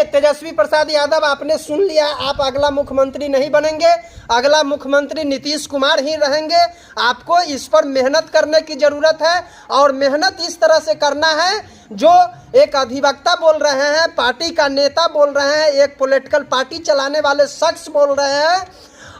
देखिए तेजस्वी प्रसाद यादव, आपने सुन लिया, आप अगला मुख्यमंत्री नहीं बनेंगे, अगला मुख्यमंत्री नीतीश कुमार ही रहेंगे। आपको इस पर मेहनत करने की जरूरत है और मेहनत इस तरह से करना है जो एक अधिवक्ता बोल रहे हैं, पार्टी का नेता बोल रहे हैं, एक पॉलिटिकल पार्टी चलाने वाले शख्स बोल रहे हैं,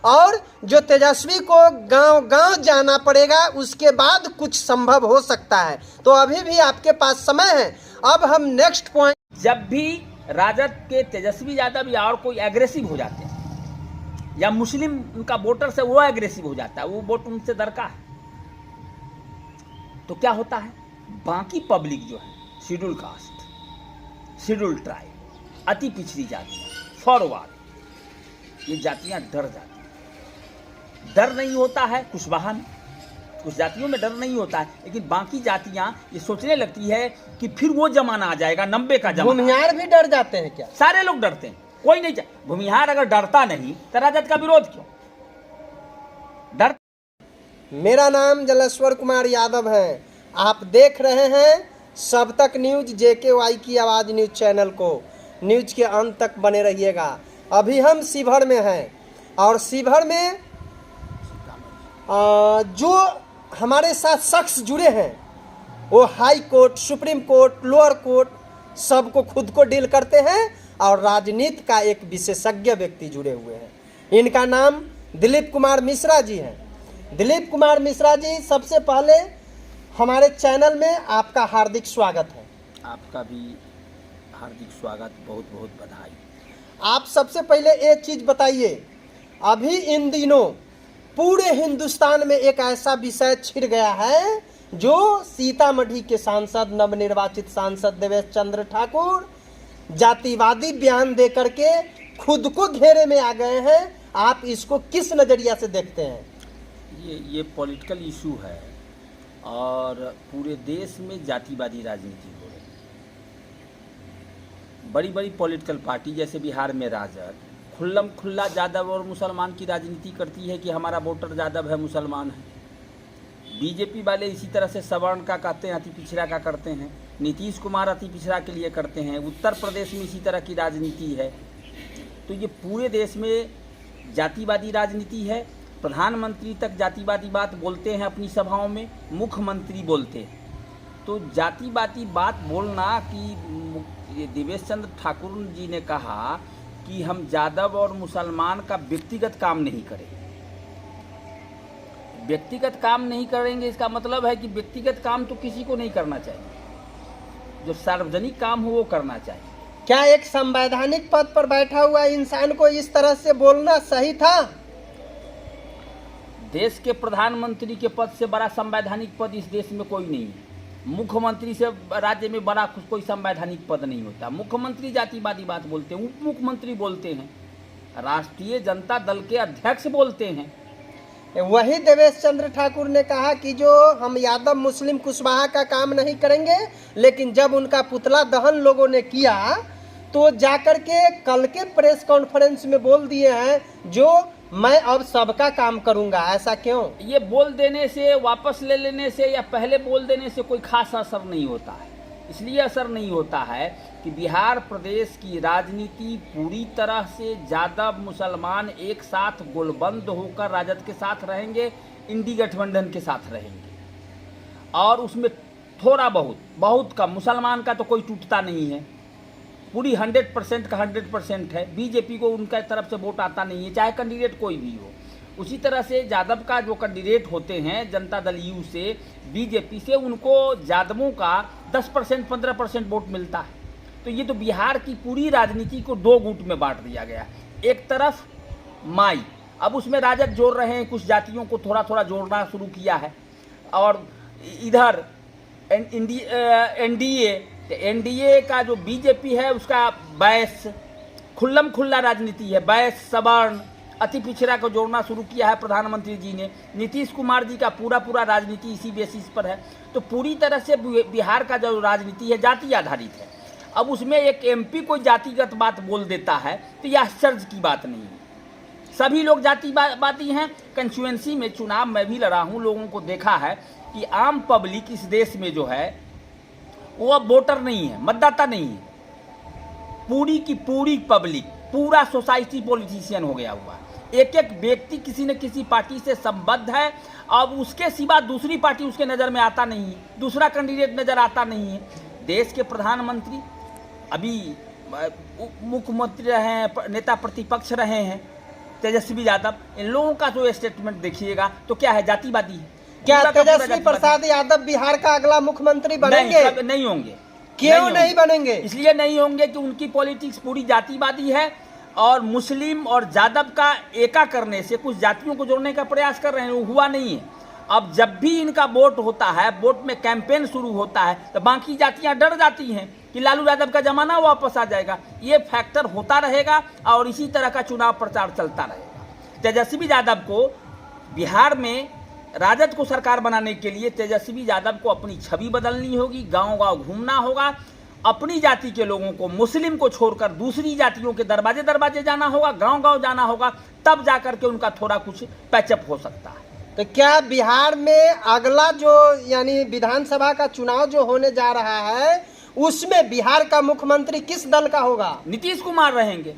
और जो तेजस्वी को गांव-गांव जाना पड़ेगा, उसके बाद कुछ संभव हो सकता है। तो अभी भी आपके पास समय है। अब हम नेक्स्ट पॉइंट, जब भी राजद के तेजस्वी यादव या और कोई एग्रेसिव हो जाते हैं या मुस्लिम उनका वोटर से वो एग्रेसिव हो जाता है, वो वोट उनसे दरकार है, तो क्या होता है, बाकी पब्लिक जो है, शेड्यूल कास्ट, शेड्यूल ट्राइब, अति पिछड़ी जातियाँ, फॉरवर्ड, ये जातियाँ डर जाती हैं। डर नहीं होता है कुशवाहा में, कुछ जातियों में डर नहीं होता है, लेकिन बाकी जातियां ये सोचने लगती है कि फिर वो जमाना आ जाएगा, 90 का जमाना। भूमिहार भी डर जाते हैं क्या? सारे लोग डरते हैं, कोई नहीं। भूमिहार अगर डरता नहीं तो राजद का विरोध क्यों? डर। मेरा नाम जलेश्वर कुमार यादव है। आप देख रहे हैं सब तक न्यूज, JKY की आवाज़ न्यूज चैनल को। न्यूज के अंत तक बने रहिएगा। अभी हम शिवहर में हैं और शिवहर में जो हमारे साथ शख्स जुड़े हैं वो high court, supreme court, lower court सबको खुद को डील करते हैं और राजनीति का एक विशेषज्ञ व्यक्ति जुड़े हुए हैं। इनका नाम दिलीप कुमार मिश्रा जी हैं। दिलीप कुमार मिश्रा जी, सबसे पहले हमारे चैनल में आपका हार्दिक स्वागत है। आपका भी हार्दिक स्वागत, बहुत बहुत बधाई। आप सबसे पहले एक चीज़ बताइए, अभी इन दिनों पूरे हिंदुस्तान में एक ऐसा विषय छिड़ गया है जो सीतामढ़ी के सांसद, नवनिर्वाचित सांसद देवेश चंद्र ठाकुर जातिवादी बयान दे करके खुद को घेरे में आ गए हैं। आप इसको किस नज़रिया से देखते हैं? ये पॉलिटिकल इशू है और पूरे देश में जातिवादी राजनीति हो रही है। बड़ी बड़ी पॉलिटिकल पार्टी जैसे बिहार में राजद खुल्लम खुल्ला यादव और मुसलमान की राजनीति करती है कि हमारा वोटर यादव है, मुसलमान है। बीजेपी वाले इसी तरह से सवर्ण का कहते हैं, अति पिछड़ा का करते हैं। नीतीश कुमार अति पिछड़ा के लिए करते हैं। उत्तर प्रदेश में इसी तरह की राजनीति है। तो ये पूरे देश में जातिवादी राजनीति है। प्रधानमंत्री तक जातिवादी बात बोलते हैं अपनी सभाओं में, मुख्यमंत्री बोलते हैं। तो जातिवादी बात बोलना कि देवेश चंद्र ठाकुर जी ने कहा कि हम यादव और मुसलमान का व्यक्तिगत काम नहीं करेंगे। व्यक्तिगत काम नहीं करेंगे इसका मतलब है कि व्यक्तिगत काम तो किसी को नहीं करना चाहिए, जो सार्वजनिक काम हो वो करना चाहिए। क्या एक संवैधानिक पद पर बैठा हुआ इंसान को इस तरह से बोलना सही था? देश के प्रधानमंत्री के पद से बड़ा संवैधानिक पद इस देश में कोई नहीं है। मुख्यमंत्री से राज्य में बड़ा कोई संवैधानिक पद नहीं होता। मुख्यमंत्री जातिवादी बात बोलते हैं, उप मुख्यमंत्री बोलते हैं, राष्ट्रीय जनता दल के अध्यक्ष बोलते हैं। वही देवेश चंद्र ठाकुर ने कहा कि जो हम यादव मुस्लिम कुशवाहा का काम नहीं करेंगे, लेकिन जब उनका पुतला दहन लोगों ने किया तो जाकर के कल के प्रेस कॉन्फ्रेंस में बोल दिए हैं जो मैं अब सबका काम करूंगा। ऐसा क्यों? ये बोल देने से, वापस ले लेने से या पहले बोल देने से कोई खास असर नहीं होता है। इसलिए असर नहीं होता है कि बिहार प्रदेश की राजनीति पूरी तरह से यादव मुसलमान एक साथ गोलबंद होकर राजद के साथ रहेंगे, इंडी गठबंधन के साथ रहेंगे, और उसमें थोड़ा बहुत कम मुसलमान का तो कोई टूटता नहीं है। पूरी 100% का 100% है। बीजेपी को उनका तरफ से वोट आता नहीं है, चाहे कैंडिडेट कोई भी हो। उसी तरह से यादव का जो कैंडिडेट होते हैं जनता दल यू से, बीजेपी से, उनको यादवों का 10% 15% वोट मिलता है। तो ये तो बिहार की पूरी राजनीति को दो गुट में बांट दिया गया। एक तरफ माई, अब उसमें राजद जोड़ रहे हैं, कुछ जातियों को थोड़ा थोड़ा जोड़ना शुरू किया है, और इधर एनडीए का जो बीजेपी है उसका बैस खुल्लम खुल्ला राजनीति है। बैस, सवर्ण, अति पिछड़ा को जोड़ना शुरू किया है प्रधानमंत्री जी ने। नीतीश कुमार जी का पूरा राजनीति इसी बेसिस पर है। तो पूरी तरह से बिहार का जो राजनीति है जाति आधारित है। अब उसमें एक एमपी कोई जातिगत बात बोल देता है तो यह आश्चर्य की बात नहीं है। सभी लोग जातिवादी हैं। कंस्टिट्यूएंसी में चुनाव मैं भी लड़ा हूँ, लोगों को देखा है कि आम पब्लिक इस देश में जो है वो अब वोटर नहीं है, मतदाता नहीं है। पूरी की पूरी पब्लिक, पूरा सोसाइटी पॉलिटिशियन हो गया हुआ। एक एक व्यक्ति किसी न किसी पार्टी से संबद्ध है, अब उसके सिवा दूसरी पार्टी उसके नज़र में आता नहीं है, दूसरा कैंडिडेट नज़र आता नहीं है। देश के प्रधानमंत्री अभी मुख्यमंत्री रहे हैं, नेता प्रतिपक्ष रहे हैं तेजस्वी यादव, इन लोगों का जो स्टेटमेंट देखिएगा तो क्या है, जातिवादी है। क्या पूरा का पूरा तेजस्वी जातिवादी। प्रसाद यादव बिहार का अगला मुख्यमंत्री बनेंगे? नहीं होंगे। क्यों नहीं बनेंगे? इसलिए नहीं होंगे कि उनकी पॉलिटिक्स पूरी जातिवादी है और मुस्लिम और यादव का एका करने से कुछ जातियों को जोड़ने का प्रयास कर रहे हैं, वो हुआ नहीं है। अब जब भी इनका वोट होता है, वोट में कैंपेन शुरू होता है, तो बाकी जातियां डर जाती हैं कि लालू यादव का जमाना वापस आ जाएगा। ये फैक्टर होता रहेगा और इसी तरह का चुनाव प्रचार चलता रहेगा। तेजस्वी यादव को बिहार में राजद को सरकार बनाने के लिए तेजस्वी यादव को अपनी छवि बदलनी होगी, गांव-गांव घूमना होगा, अपनी जाति के लोगों को, मुस्लिम को छोड़कर दूसरी जातियों के दरवाजे दरवाजे जाना होगा, गांव-गांव जाना होगा, तब जाकर के उनका थोड़ा कुछ पैचअप हो सकता है। तो क्या बिहार में अगला जो यानी विधानसभा का चुनाव जो होने जा रहा है, उसमें बिहार का मुख्यमंत्री किस दल का होगा? नीतीश कुमार रहेंगे,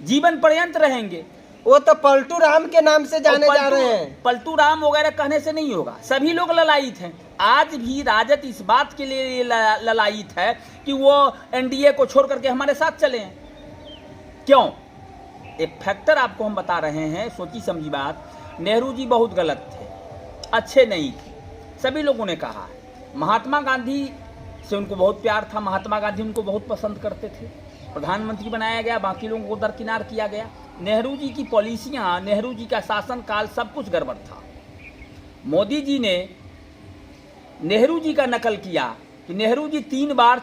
जीवन पर्यंत रहेंगे। वो तो पलटू राम के नाम से जाने जा रहे हैं। पलटू राम वगैरह कहने से नहीं होगा, सभी लोग ललायित हैं। आज भी राजद इस बात के लिए ललायित है कि वो एनडीए को छोड़ करके हमारे साथ चले हैं। क्यों? एक फैक्टर आपको हम बता रहे हैं, सोची समझी बात। नेहरू जी बहुत गलत थे, अच्छे नहीं थे, सभी लोगों ने कहा है। महात्मा गांधी से उनको बहुत प्यार था, महात्मा गांधी उनको बहुत पसंद करते थे, प्रधानमंत्री बनाया गया, बाकी लोगों को दरकिनार किया गया। नेहरू जी की पॉलिसियाँ, नेहरू जी का शासनकाल सब कुछ गड़बड़ था। मोदी जी ने नेहरू जी का नकल किया कि नेहरू जी 3 बार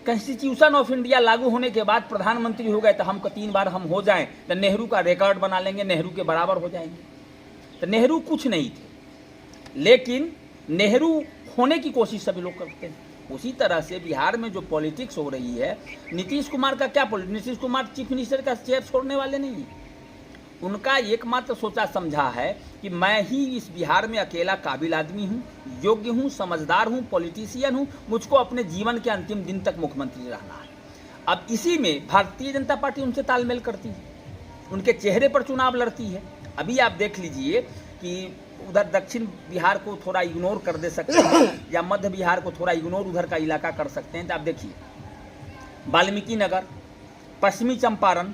कॉन्स्टिट्यूशन ऑफ इंडिया लागू होने के बाद प्रधानमंत्री हो गए, तो हमको 3 बार हम हो जाएं तो नेहरू का रिकॉर्ड बना लेंगे, नेहरू के बराबर हो जाएंगे। तो नेहरू कुछ नहीं थे, लेकिन नेहरू होने की कोशिश सभी लोग करते हैं। उसी तरह से बिहार में जो पॉलिटिक्स हो रही है, नीतीश कुमार का क्या politics? Nitish Kumar chief minister का चेयर छोड़ने वाले नहीं हैं। उनका एकमात्र सोचा समझा है कि मैं ही इस बिहार में अकेला काबिल आदमी हूँ, योग्य हूँ, समझदार हूँ, पॉलिटिशियन हूँ, मुझको अपने जीवन के अंतिम दिन तक मुख्यमंत्री रहना है। अब इसी में भारतीय जनता पार्टी उनसे तालमेल करती है, उनके चेहरे पर चुनाव लड़ती है। अभी आप देख लीजिए कि उधर दक्षिण बिहार को थोड़ा इग्नोर कर दे सकते हैं या मध्य बिहार को थोड़ा इग्नोर उधर का इलाका कर सकते हैं। तो आप देखिए वाल्मीकि नगर, पश्चिमी चंपारण,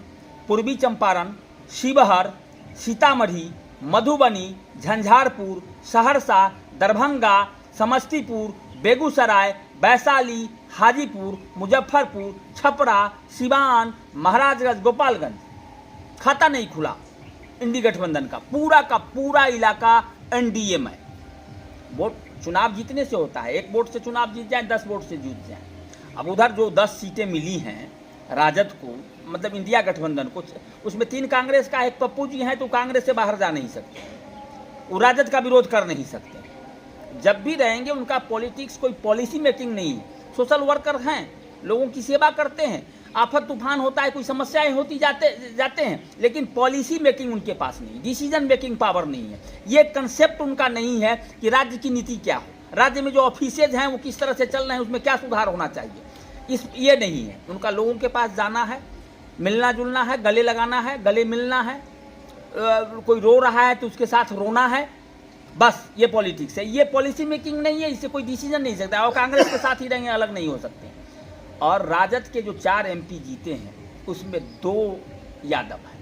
पूर्वी चंपारण, शिवहर, सीतामढ़ी, मधुबनी, झंझारपुर, सहरसा, दरभंगा, समस्तीपुर, बेगूसराय, वैशाली, हाजीपुर, मुजफ्फरपुर, छपरा, सिवान, महाराजगंज, गोपालगंज खाता नहीं खुला इंडी गठबंधन का पूरा इलाका एनडीए में। वोट चुनाव जीतने से होता है, 1 वोट से चुनाव जीत जाए, 10 वोट से जीत जाए। अब उधर जो 10 सीटें मिली हैं राजद को, मतलब इंडिया गठबंधन को, उसमें 3 कांग्रेस का, एक पप्पू जी हैं तो कांग्रेस से बाहर जा नहीं सकते, वो राजद का विरोध कर नहीं सकते। जब भी रहेंगे उनका पॉलिटिक्स कोई पॉलिसी मेकिंग नहीं है, सोशल वर्कर हैं, लोगों की सेवा करते हैं, आफत तूफान होता है, कोई समस्याएं होती जाते हैं, लेकिन पॉलिसी मेकिंग उनके पास नहीं, डिसीजन मेकिंग पावर नहीं है। ये कंसेप्ट उनका नहीं है कि राज्य की नीति क्या हो, राज्य में जो ऑफिसेज हैं वो किस तरह से चल रहे हैं, उसमें क्या सुधार होना चाहिए, ये नहीं है उनका। लोगों के पास जाना है, मिलना जुलना है, गले लगाना है, गले मिलना है, कोई रो रहा है तो उसके साथ रोना है, बस ये पॉलिटिक्स है। ये पॉलिसी मेकिंग नहीं है, इससे कोई डिसीजन नहीं सकता, और कांग्रेस के साथ ही रहेंगे, अलग नहीं हो सकते। और राजद के जो 4 एमपी जीते हैं उसमें 2 यादव हैं।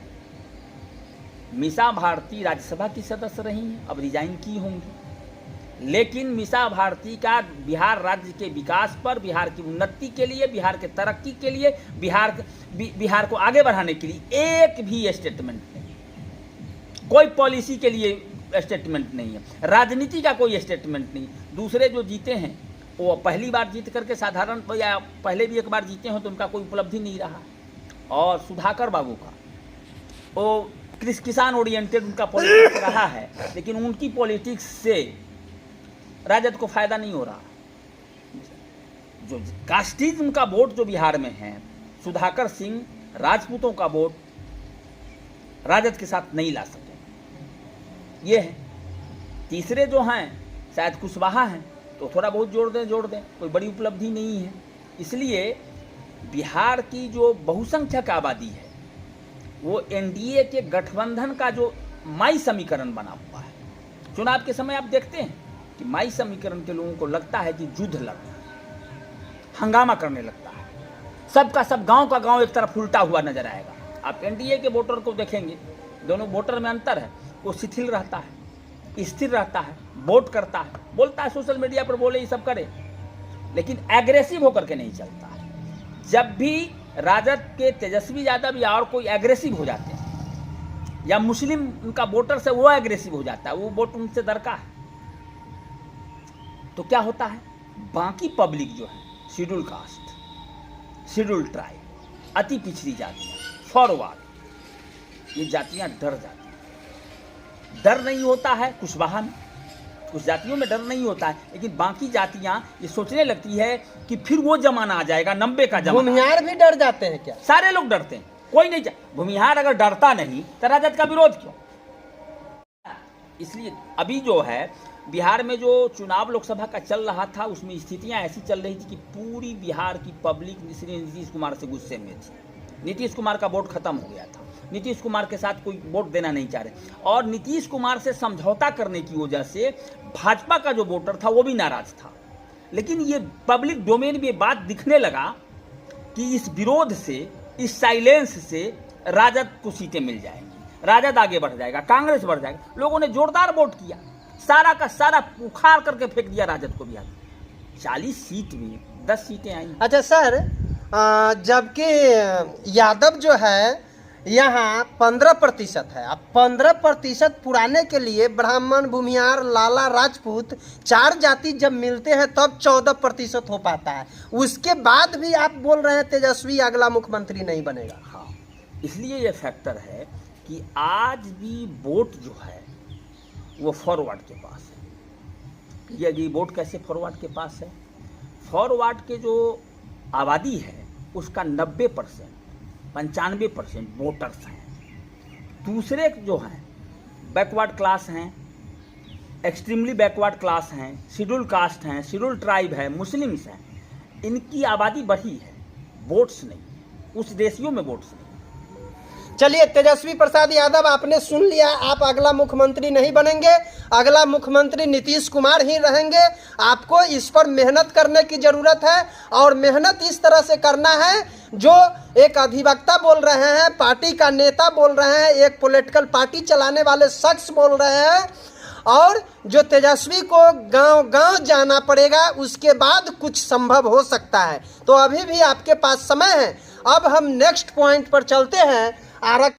मीसा भारती राज्यसभा की सदस्य रही हैं, अब रिजाइन की होंगी, लेकिन मीसा भारती का बिहार राज्य के विकास पर, बिहार की उन्नति के लिए, बिहार के तरक्की के लिए, बिहार को आगे बढ़ाने के लिए एक भी स्टेटमेंट नहीं, कोई पॉलिसी के लिए स्टेटमेंट नहीं है, राजनीति का कोई स्टेटमेंट नहीं। दूसरे जो जीते हैं वो पहली बार जीत करके साधारण, या पहले भी 1 बार जीते हो तो उनका कोई उपलब्धि नहीं रहा। और सुधाकर बाबू का वो किसान ओरिएंटेड उनका पॉलिटिक्स रहा है, लेकिन उनकी पॉलिटिक्स से राजद को फायदा नहीं हो रहा। जो कास्टिज्म का वोट जो बिहार में है, सुधाकर सिंह राजपूतों का वोट राजद के साथ नहीं ला सके, ये है। तीसरे जो हैं शायद कुशवाहा हैं, तो थोड़ा बहुत जोड़ दें, कोई बड़ी उपलब्धि नहीं है। इसलिए बिहार की जो बहुसंख्यक आबादी है वो एनडीए के गठबंधन का जो माई समीकरण बना हुआ है। चुनाव के समय आप देखते हैं कि माई समीकरण के लोगों को लगता है कि युद्ध लड़ रहा है, हंगामा करने लगता है, सबका सब गांव का गांव एक तरफ उल्टा हुआ नजर आएगा। आप एनडीए के वोटर को देखेंगे, दोनों वोटर में अंतर है, वो शिथिल रहता है, स्थिर रहता है, वोट करता है, बोलता है सोशल मीडिया पर बोले ये सब करे, लेकिन एग्रेसिव होकर के नहीं चलता है। जब भी राजद के तेजस्वी यादव या और कोई एग्रेसिव हो जाते हैं या मुस्लिम उनका वोटर से वो एग्रेसिव हो जाता है, वो वोट उनसे डरता है, तो क्या होता है, बाकी पब्लिक जो है, शेड्यूल कास्ट, शेड्यूल ट्राइब, अति पिछड़ी जातियाँ, फॉरवर्ड, ये जातियाँ डर जाती हैं। डर नहीं होता है कुशवाहा में, कुछ जातियों में डर नहीं होता है, लेकिन बाकी जातियां ये सोचने लगती है कि फिर वो जमाना आ जाएगा, 90 का जमाना। भूमिहार भी डर जाते हैं क्या? सारे लोग डरते हैं, कोई नहीं। भूमिहार अगर डरता नहीं तो राजद का विरोध क्यों? इसलिए अभी जो है बिहार में जो चुनाव लोकसभा का चल रहा था, उसमें स्थितियां ऐसी चल रही थी कि पूरी बिहार की पब्लिक श्री नीतीश कुमार से गुस्से में थी। नीतीश कुमार का वोट खत्म हो गया था, नीतीश कुमार के साथ कोई वोट देना नहीं चाह रहे, और नीतीश कुमार से समझौता करने की वजह से भाजपा का जो वोटर था वो भी नाराज था। लेकिन ये पब्लिक डोमेन में बात दिखने लगा कि इस विरोध से, इस साइलेंस से राजद को सीटें मिल जाएंगी, राजद आगे बढ़ जाएगा, कांग्रेस बढ़ जाएगा। लोगों ने जोरदार वोट किया, सारा का सारा उखाड़ करके फेंक दिया राजद को बिहार। 40 सीट में 10 सीटें आई। अच्छा सर, जबकि यादव जो है यहाँ 15% है। अब 15% पुराने के लिए ब्राह्मण, भूमिहार, लाला, राजपूत 4 जाति जब मिलते हैं तब 14% हो पाता है। उसके बाद भी आप बोल रहे हैं तेजस्वी अगला मुख्यमंत्री नहीं बनेगा। हाँ, इसलिए ये फैक्टर है कि आज भी वोट जो है वो फॉरवर्ड के पास है। ये वोट कैसे फॉरवर्ड के पास है? फॉरवर्ड के जो आबादी है उसका 90%, 95% वोटर्स हैं। दूसरे जो हैं बैकवर्ड क्लास हैं, एक्सट्रीमली बैकवर्ड क्लास हैं, शेड्यूल कास्ट हैं, शेड्यूल ट्राइब है, मुस्लिम्स हैं, इनकी आबादी बढ़ी है, वोट्स नहीं, उस रेशियो में वोट्स नहीं। चलिए तेजस्वी प्रसाद यादव, आपने सुन लिया, आप अगला मुख्यमंत्री नहीं बनेंगे, अगला मुख्यमंत्री नीतीश कुमार ही रहेंगे। आपको इस पर मेहनत करने की जरूरत है, और मेहनत इस तरह से करना है जो एक अधिवक्ता बोल रहे हैं, पार्टी का नेता बोल रहे हैं, एक पॉलिटिकल पार्टी चलाने वाले शख्स बोल रहे हैं, और जो तेजस्वी को गांव-गांव जाना पड़ेगा, उसके बाद कुछ संभव हो सकता है। तो अभी भी आपके पास समय है। अब हम नेक्स्ट पॉइंट पर चलते हैं।